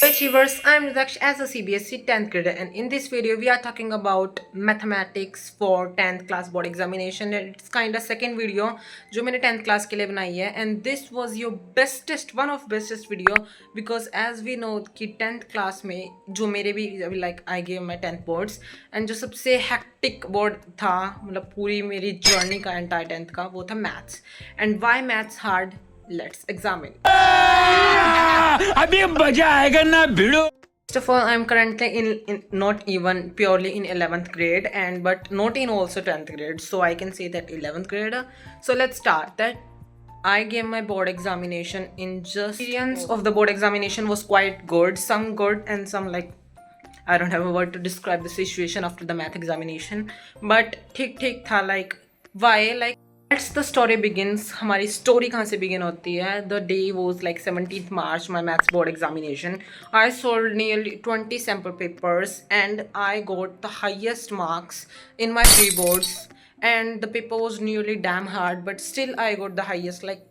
Achievers, I'm Nidaksh as a CBSE 10th grader, and in this video we are talking about mathematics for 10th class board examination. It's kind of second video जो मैंने 10th class के लिए बनाई है, and this was your bestest one of bestest video because as we know कि 10th class में जो मेरे भी like I gave my 10th boards and जो सबसे hectic board था मतलब पूरी मेरी journey का entire 10th का वो था maths. And why maths hard? Let's examine. अभी मजा आएगा ना भिड़ो. First of all, I'm currently in not even purely in 11th grade and but not in also 10th grade, so I can say that 11th grade. So let's start that. I gave my board examination in just experience of the board examination was quite good, some good and some like I don't have a word to describe the situation after the math examination, but ठीक था like why like That's the story begins. हमारी story कहाँ से begin होती है? The day was like 17th March, my maths board examination. I solved nearly 20 sample papers and I got the highest marks in my pre-boards. And the paper was nearly damn hard, but still I got the highest, like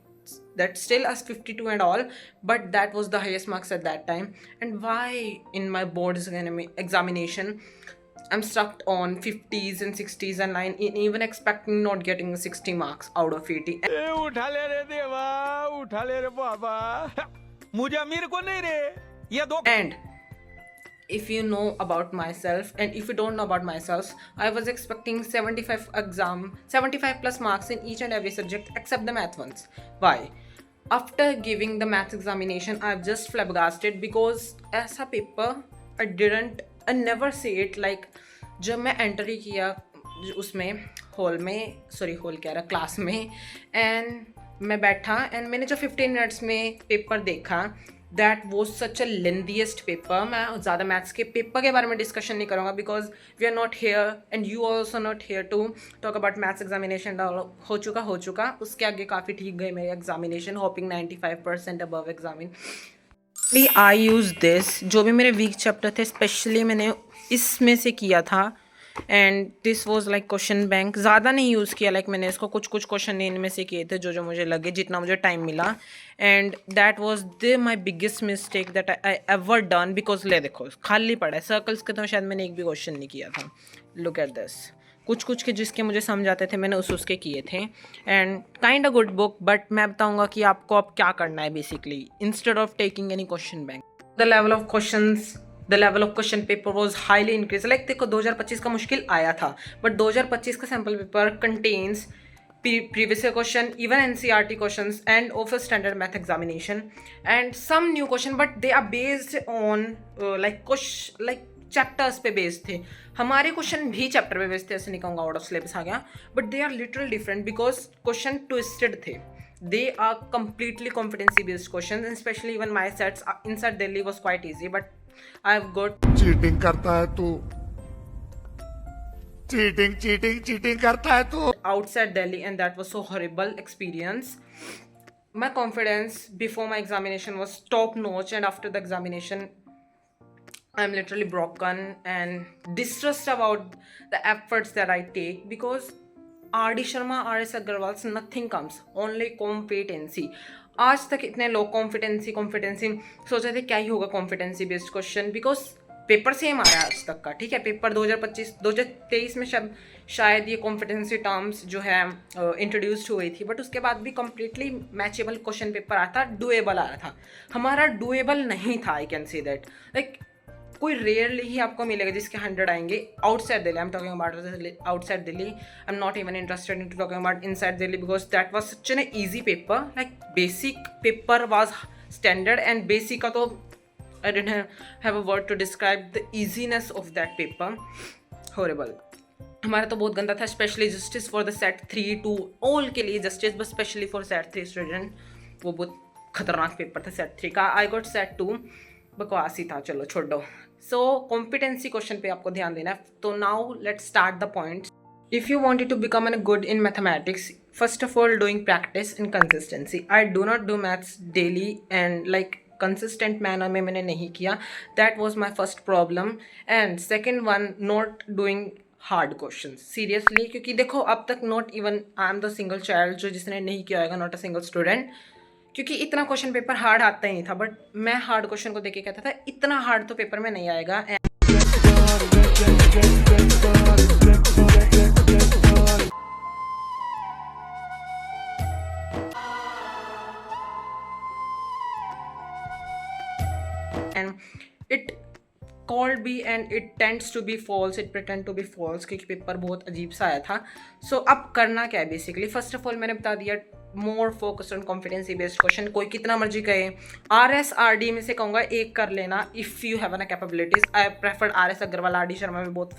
that still as 52 and all, but that was the highest marks at that time. And why in my board examination I'm stuck on 50s and 60s and 9 even expecting not getting 60 marks out of 80. उठा ले रे देवा, उठा ले रे बाबा, मुझे अमीर को नहीं रे, ये दो. And if you know about myself and if you don't know about myself, I was expecting 75 plus marks in each and every subject except the math ones. Why? After giving the maths examination, I've just flabbergasted because ऐसा paper I never see it like जब मैं entry किया उसमें hall में hall कह रहा class में and मैं बैठा एंड मैंने जो 15 मिनट्स में पेपर देखा that was such a lengthiest paper. मैं ज़्यादा मैथ्स के पेपर के बारे में डिस्कशन नहीं करूँगा because we are not here and you also not here to talk about maths examination. हो चुका उसके आगे काफ़ी ठीक गए मेरे examination hoping 95% above examine. I use this जो भी मेरे वीक चैप्टर थे स्पेशली मैंने इसमें से किया था and this was like question bank. ज़्यादा नहीं यूज़ किया लाइक मैंने इसको कुछ क्वेश्चन इनमें से किए थे जो मुझे लगे जितना मुझे टाइम मिला and that was the my biggest mistake that I ever done because ले देखो खाली पड़ा है सर्कल्स के तो शायद मैंने एक भी क्वेश्चन नहीं किया था. लुक एट दिस कुछ के जिसके मुझे समझ आते थे मैंने उसके किए थे and kind a good book. But मैं बताऊंगा कि आपको अब क्या करना है basically instead of taking any question bank. The level of question paper was highly increase. Like देखो 2025 का मुश्किल आया था बट 2025 का sample paper contains previous year question, even NCERT questions and of a standard math examination and some new question but they are based on like chapters पे based थे. हमारे question भी चैप्टर पे बेस्ड थे, ऐसे नहीं कहूँगा आउट ऑफ सिलेबस आ गया but they are literal different because question twisted थे. They are completely competency based question and specially even my sets inside Delhi was quite easy but I have got cheating करता है तू, cheating करता है तू outside Delhi and that was so horrible experience. My confidence before my examination was top notch and after the examination I'm literally broken and distressed about the efforts that I take because R.D. Sharma, R.S. Agarwal's nothing comes, only competency. आज तक इतने लोग competency सोच रहे थे क्या ही होगा competency based question because paper same आ रहा है आज तक का. ठीक है पेपर 2023 में शायद ये कॉम्पिटेंसी टर्म्स जो है इंट्रोड्यूस्ड हुई थी बट उसके बाद भी कम्प्लीटली मैचेबल क्वेश्चन पेपर आया था, डूएबल आया था. हमारा डूएबल नहीं था. I can say that like कोई रेयरली ही आपको मिलेगा जिसके 100 आएंगे outside Delhi. I am talking about outside Delhi. I am not even interested in talking about inside Delhi because that was such an easy paper. Like basic paper was standard and basic का तो I didn't have a word to describe the easiness of that paper. Horrible. हमारा तो बहुत गंदा था specially justice for the set 3 to all के लिए justice but specially for set 3 student वो बहुत खतरनाक पेपर था सेट 3 का. आई गॉट सेट 2 बकवास ही था, चलो छोड़ो. सो कॉम्पिटेंसी क्वेश्चन पे आपको ध्यान देना है. तो now let's start the points. If you wanted to become good in mathematics, first of all doing practice and consistency. I do not do maths daily and like consistent manner में मैंने नहीं किया. That was my first problem. And second one not doing hard question seriously क्योंकि देखो अब तक not even I am the single child जो जिसने नहीं किया होगा, नॉट अ सिंगल स्टूडेंट क्योंकि इतना क्वेश्चन पेपर हार्ड आता ही नहीं था, बट मैं हार्ड क्वेश्चन को देख के कहता था इतना हार्ड तो पेपर में नहीं आएगा। And it could be and it tends to be false, it pretend to be false, क्योंकि पेपर बहुत अजीब सा आया था। सो अब करना क्या है बेसिकली, फर्स्ट ऑफ ऑल मैंने बता दिया more focus on competency based question. कोई कितना मर्जी कहे, RS RD में से कहूँगा एक कर लेना if you have an capabilities. I preferred RS Agarwal, RD Sharma में बहुत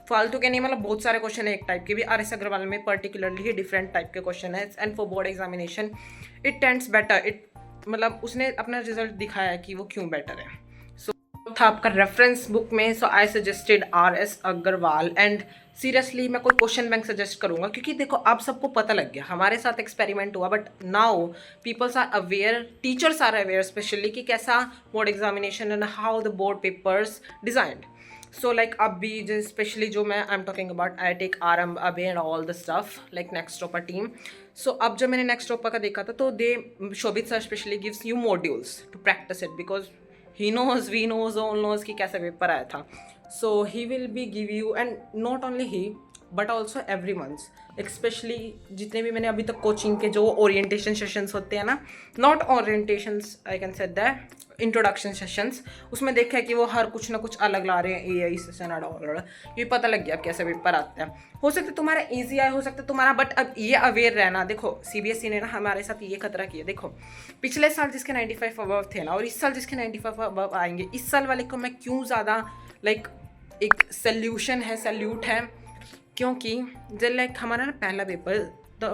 फालतू के नहीं, मतलब बहुत सारे क्वेश्चन है एक टाइप के भी। RS अग्रवाल में पर्टिकुलरली ही डिफरेंट टाइप के क्वेश्चन है। And for board examination it tends better, it मतलब उसने अपना रिजल्ट दिखाया है कि वो क्यों बेटर है। था आपका रेफरेंस बुक में, so I suggested RS Agarwal. And seriously मैं कोई क्वेश्चन बैंक सजेस्ट करूंगा, क्योंकि देखो आप सबको पता लग गया, हमारे साथ एक्सपेरिमेंट हुआ, but now peoples are aware, teachers are aware specially कि कैसा board examination and how the board papers designed. So like अब भी स्पेशली जो मैं I am talking about I take RM अबे and all the stuff like next topper team. So अब जब मैंने नेक्स्ट टॉपर का देखा था तो they Shobhit sir specially gives you modules to practice it, because he knows, we knows, all knows कि कैसा पेपर आया था। so he will be give you, and not only he but also every month, especially जितने भी मैंने अभी तक coaching के जो ओरिएंटेशन सेशंस होते हैं ना, not orientations, I can say that introduction sessions, उसमें देखा है कि वो हर कुछ ना कुछ अलग ला रहे हैं, AI सेशन और ये पता लग गया अब कैसे पेपर आता है। हो सकता है तुम्हारा ईजी आए, हो सकता है तुम्हारा, बट अब ये अवेयर रहना। देखो CBSE ने ना हमारे साथ ये खतरा किया, देखो पिछले साल जिसके 95 अबव थे ना, और इस साल जिसके 95 अबव आएंगे, इस साल वाले को मैं क्यों ज़्यादा लाइक एक सल्यूशन है, सल्यूट है, क्योंकि जब लाइक हमारा ना पहला पेपर द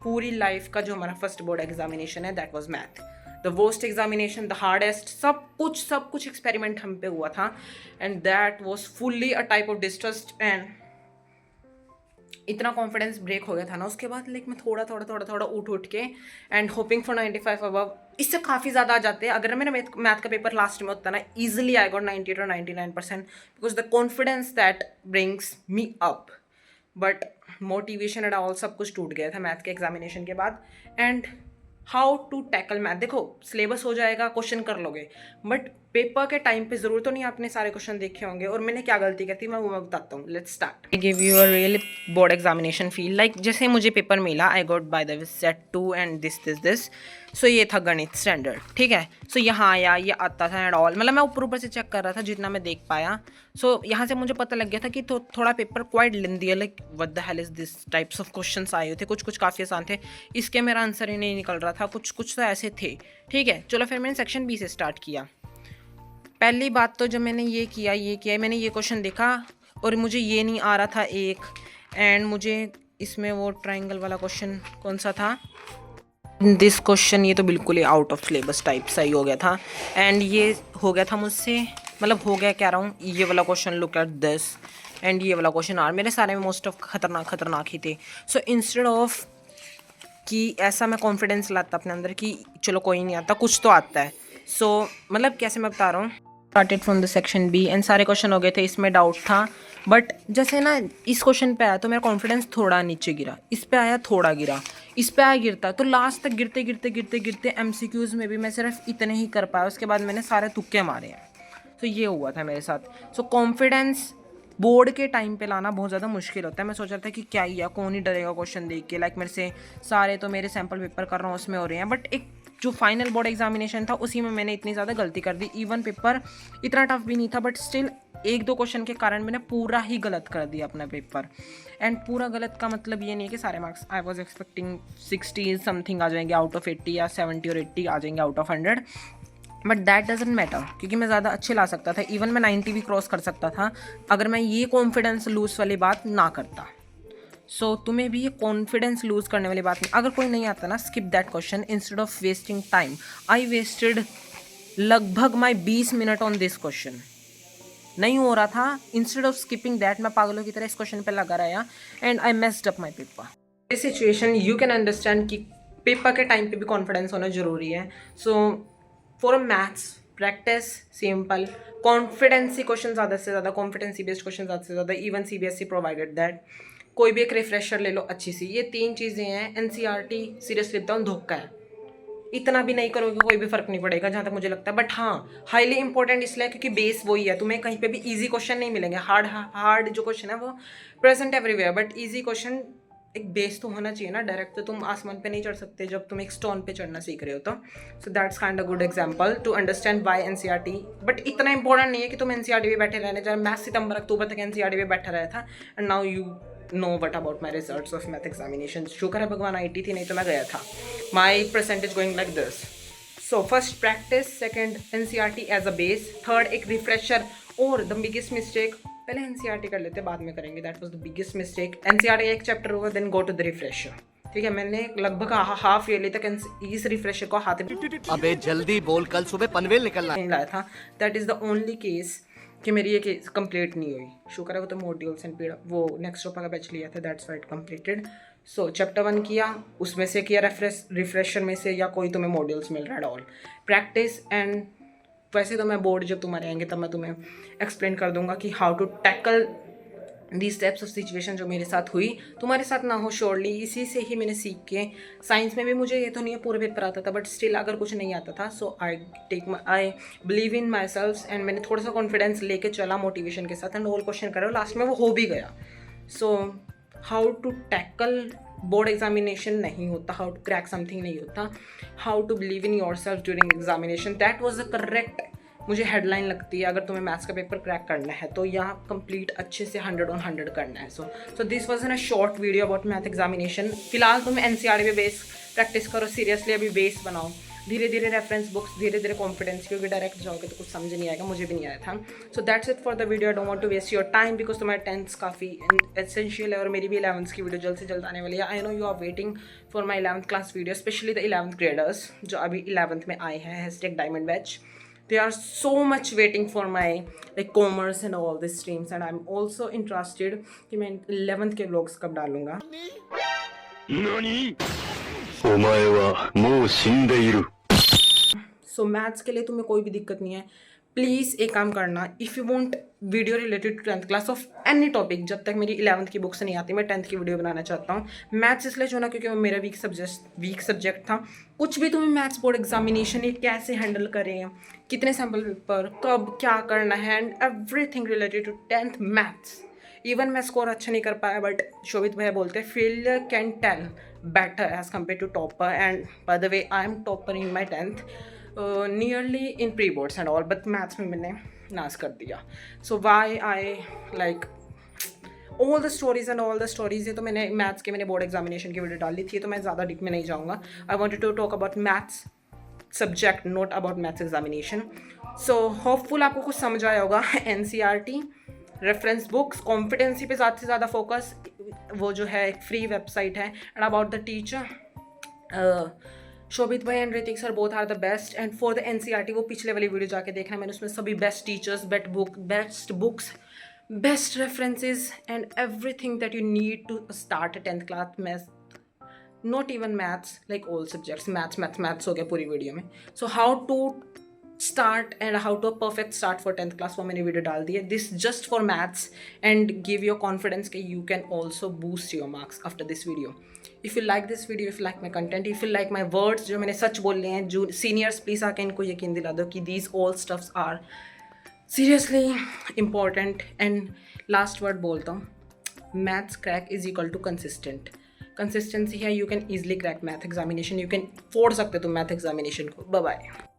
पूरी लाइफ का जो हमारा फर्स्ट बोर्ड एग्जामिनेशन है, that was math, the worst examination, the hardest, सब कुछ एक्सपेरिमेंट हम पे हुआ था। And that was fully a type of distrust. And इतना कॉन्फिडेंस ब्रेक हो गया था ना उसके बाद, लाइक मैं थोड़ा उठ के एंड होपिंग फॉर 95 अबव, इससे काफ़ी ज़्यादा आ जाते हैं। अगर मेरा मैथ का पेपर लास्ट में होता ना, easily I got 98 or 99%, because the confidence that brings me up. But motivation and all सब कुछ टूट गया था मैथ के एग्जामिनेशन के बाद। And how to tackle math, देखो सिलेबस हो जाएगा, क्वेश्चन कर लोगे, बट पेपर के टाइम पे ज़रूर तो नहीं आपने सारे क्वेश्चन देखे होंगे। और मैंने क्या गलती की थी मैं वो मैं बताता हूँ। Let's start. I give you a real board examination feel, like जैसे मुझे पेपर मिला, I got by the way set 2 and this. So ये था गणित स्टैंडर्ड, ठीक है। सो यहाँ आया, ये आता था एंड ऑल, मतलब मैं ऊपर से चेक कर रहा था जितना मैं देख पाया। सो यहाँ से मुझे पता लग गया था कि थोड़ा पेपर क्वाइट लेंदी है, like what the hell is this types of questions आए थे, कुछ काफ़ी आसान थे, इसके मेरा आंसर ही नहीं निकल रहा था, कुछ तो ऐसे थे, ठीक है। चलो फिर मैंने सेक्शन B से स्टार्ट किया। पहली बात तो जब मैंने ये किया मैंने ये क्वेश्चन देखा और मुझे ये नहीं आ रहा था एक, एंड मुझे इसमें वो ट्राइंगल वाला क्वेश्चन कौन सा था, दिस क्वेश्चन, ये तो बिल्कुल ही आउट ऑफ सिलेबस टाइप सही हो गया था। एंड ये हो गया था मुझसे, मतलब हो गया कह रहा हूँ, ये वाला question look at this, and ये वाला क्वेश्चन आर मेरे सारे में मोस्ट ऑफ खतरनाक ही थे। सो इंस्टेड ऑफ कि ऐसा मैं कॉन्फिडेंस लाता अपने अंदर कि चलो कोई नहीं आता, कुछ तो आता है। सो मतलब कैसे मैं बता रहा हूँ, started from the section B and सारे क्वेश्चन हो गए थे, इसमें डाउट था, बट जैसे ना इस क्वेश्चन पे आया तो मेरा कॉन्फिडेंस थोड़ा नीचे गिरा, इस पे आया थोड़ा गिरा, इस पे आया गिरता, तो लास्ट तक गिरते MCQs में भी मैं सिर्फ इतने ही कर पाया, उसके बाद मैंने सारे तुक्के मारे हैं। तो ये हुआ था मेरे साथ। सो कॉन्फिडेंस बोर्ड के टाइम पे लाना बहुत ज़्यादा मुश्किल होता है। मैं सोच रहा था कि क्या ही है, कौन ही डरेगा क्वेश्चन देख के, लाइक मेरे से सारे तो मेरे सैम्पल पेपर कर रहा हूँ उसमें हो रहे हैं, बट एक जो फाइनल बोर्ड एग्जामिनेशन था उसी में मैंने इतनी ज़्यादा गलती कर दी। इवन पेपर इतना टफ भी नहीं था, बट स्टिल 1-2 क्वेश्चन के कारण मैंने पूरा ही गलत कर दिया अपना पेपर। एंड पूरा गलत का मतलब ये नहीं है कि सारे marks, I was expecting 60 something आ जाएंगे आउट ऑफ 80 या 70 और 80 आ जाएंगे out of 100, but that doesn't matter, क्योंकि मैं ज़्यादा अच्छे ला सकता था। इवन मैं 90 भी क्रॉस कर सकता था अगर मैं ये कॉन्फिडेंस लूज वाली बात ना करता। सो तुम्हें भी ये कॉन्फिडेंस लूज करने वाली बात नहीं, अगर कोई नहीं आता ना, skip that question instead of wasting time. I wasted लगभग my 20 minute on this question, नहीं हो रहा था, इंस्टेड ऑफ स्किपिंग दैट मैं पागलों की तरह इस क्वेश्चन पे लगा रहा and I messed up my paper. This situation you can understand कि पेपर के टाइम पे भी कॉन्फिडेंस होना जरूरी है। So for maths practice simple, confidency question ज़्यादा से ज़्यादा, कॉन्फिडेंसी बेस्ड क्वेश्चन ज़्यादा से ज़्यादा, इवन CBSE प्रोवाइडेड दैट। कोई भी एक रिफ्रेशर ले लो अच्छी सी, ये 3 चीज़ें हैं। NCERT सीरियसली बताऊँ धोखा है, इतना भी नहीं करोगे कोई भी फर्क नहीं पड़ेगा जहाँ तक मुझे लगता है। बट हाँ, हाईली इंपॉर्टेंट इसलिए क्योंकि बेस वही है, तुम्हें कहीं पे भी इजी क्वेश्चन नहीं मिलेंगे। हार्ड जो क्वेश्चन है वो present everywhere, but easy question एक बेस तो होना चाहिए ना। डायरेक्ट तो तुम आसमान पे नहीं चढ़ सकते जब तुम एक स्टोन पे चढ़ना सीख रहे हो। तो so that's kind a good example to understand why NCERT. But इतना इंपॉर्टेंट नहीं है कि तुम एनसीईआरटी में बैठे रहने। जब मैं सितंबर अक्टूबर तक एनसीईआरटी में बैठा रहा था, and now you know what about my results of math examination. शुक्र है भगवान IT थी, नहीं तो मैं गया था। My percentage going like this. So first practice, second NCERT as a base, third एक रिफ्रेशर। और द बिगेस्ट मिस्टेक, पहले एनसीईआरटी कर लेते बाद में करेंगे, that was the biggest mistake. NCERT एक चैप्टर होगा, then go to the refresher. ठीक है, मैंने लगभग हाफ ईयरली तक इस रिफ्रेशर को हाथ में अबे जल्दी बोल, कल सुबह पनवेल निकलना है। नहीं लाया था। That is the only case कि मेरी ये केस कंप्लीट नहीं हुई। शुक्र है वो तो मॉड्यूल्स एंड पीड़ा वो नेक्स्ट का बैच लिया था, that's white completed. So chapter 1 किया, उसमें से किया रिफ्रेशर में से, या कोई तुम्हें मॉड्यूल्स मिल रहा है ऑल प्रैक्टिस। एंड वैसे तो मैं बोर्ड जब तुम्हारे आएंगे तब मैं तुम्हें एक्सप्लेन कर दूंगा कि how to tackle these types of situation जो मेरे साथ हुई, तुम्हारे साथ ना हो श्योरली। इसी से ही मैंने सीख के, साइंस में भी मुझे ये तो नहीं है पूरे पेपर आता था, बट स्टिल अगर कुछ नहीं आता था, so I believe in myself, and मैंने थोड़ा सा कॉन्फिडेंस लेके चला मोटिवेशन के साथ, एंड ऑल क्वेश्चन करो, लास्ट में वो हो भी गया। So how to tackle board examination नहीं होता, हाउ टू क्रैक समथिंग नहीं होता, how to believe in yourself during examination, that was the correct मुझे हेडलाइन लगती है। अगर तुम्हें मैथ्स का पेपर क्रैक करना है तो यहाँ कंप्लीट अच्छे से 100 on 100 करना है। So this was in a short video about math examination. फिलहाल तुम एनसीईआरटी पे बेस प्रैक्टिस करो, सीरियसली अभी बेस बनाओ, धीरे धीरे रेफरेंस बुक्स, धीरे धीरे कॉन्फिडेंस, क्योंकि डायरेक्ट जाओगे तो कुछ समझ नहीं आएगा, मुझे भी नहीं आया था। So that's it for the video. I don't want to waste your time because तुम्हारे 10th काफ़ी एसेंशियल है, और मेरी भी 11th की वीडियो जल्द से जल्द आने वाली है। I know you are waiting for my 11th class video, specially the 11th graders जो अभी 11th में आए हैं, #diamond batch. They are so much waiting for my like commerce and all these streams, and I'm also interested कि मैं 11th के vlogs कब डालूंगा। 何お前はもう死んでいる。 सो मैथ्स के लिए तुम्हें कोई भी दिक्कत नहीं है, प्लीज़ एक काम करना, if you want video related to 10th class of any topic, जब तक मेरी 11th की बुक्स नहीं आती मैं 10th की वीडियो बनाना चाहता हूँ। मैथ्स इसलिए चुना क्योंकि वो मेरा वीक सब्जेक्ट था। कुछ भी तुम्हें मैथ्स बोर्ड एग्जामिनेशन ये कैसे हैंडल करें, कितने सैम्पल पेपर, कब क्या करना है, and everything related to 10th maths. Even मैं स्कोर अच्छा नहीं कर पाया, बट शोभित भैया बोलते हैं failure can tell better as compare to topper, and by the way I am topper in my 10th nearly in pre boards and all, but maths में मैंने नाश कर दिया। So why I like all the stories and all the stories. ये तो मैंने maths के मैंने बोर्ड एग्जामिनेशन की वीडियो डाली थी, तो मैं ज़्यादा डीप में नहीं जाऊँगा। I wanted to talk about maths subject, not about maths examination. So hopeful आपको कुछ समझ आया होगा। एनसीईआरटी, रेफरेंस बुक्स, कॉम्पिटेंसी पे ज़्यादा से ज़्यादा फोकस, वो जो है एक फ्री वेबसाइट है, and about the teacher Shobhit भाई and Hritik sir both are the best. And for the NCERT वो पिछले वाली वीडियो जाके देखना, मैंने उसमें सभी best teachers, best books, best references and everything that you need to start 10th class maths, not even maths, like all subjects, maths हो गया पूरी वीडियो में। So how to start and how to a perfect start for 10th class वो मैंने video डाल दी है। This just for maths and give your confidence कि you can also boost your marks after this video. If you like this video, if you like my content, if you like my words जो मैंने सच बोल रहे हैं, जो seniors please आके इनको यकीन दिला दो कि these all stuffs are seriously important. And last word बोलता हूँ, maths crack is equal to consistent. Consistency है, you can easily crack math examination, you can फोड़ सकते तुम मैथ एग्जामिनेशन को। Bye bye.